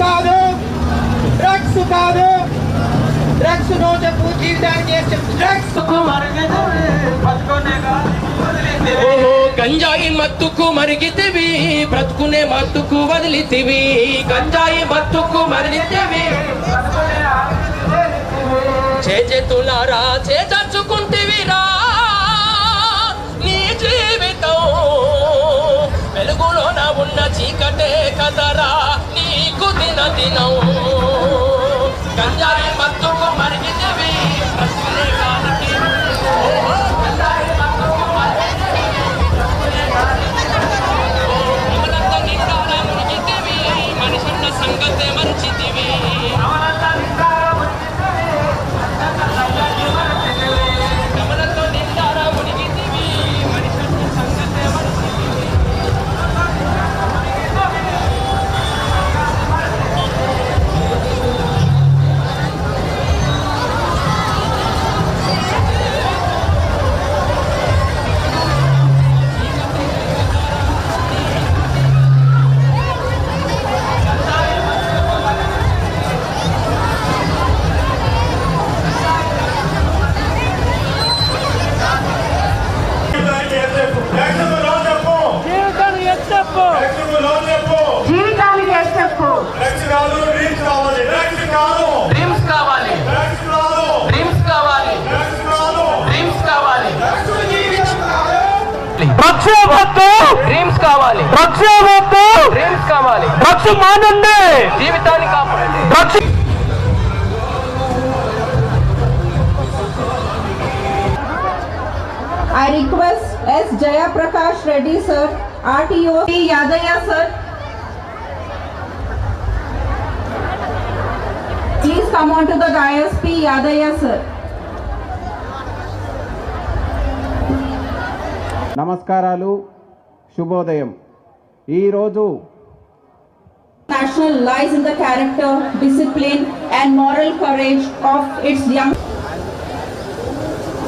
కాదు, డ్రగ్స్ కాదు, drugs no చెప్పు జీవితానికి డ్రగ్స్ గంజాయి మత్తుకు మరిగితివి బ్రతుకునే మత్తుకు వదిలితివి గంజాయి మత్తుకు మరిగితివి చేతులారా చేర్చుకుంటివిరా నీ జీవితం వెలుగులోన ఉన్న చీకటే కదరా నీకు దినం గంజాయి మత్తుకు మరిగితివి బ్రతుకునే గాలికి సంగతే మంచిదివి కమలతో నిండారా మునిగితివి మనిషి సంగతే మంచిది డ్రీమ్స్ కావాలి, డ్రీమ్స్ కావాలి, డ్రగ్స్ మానండి, జీవితాన్ని కాపాడండి. Drugs I request S. Jaya Prakash Reddy sir, RTO P. Yadaya sir. Please come on to the dais. P. Yadaya sir. నమస్కారాలు, శుభోదయం. ఈరోజు National lies in the character, discipline and moral courage of its young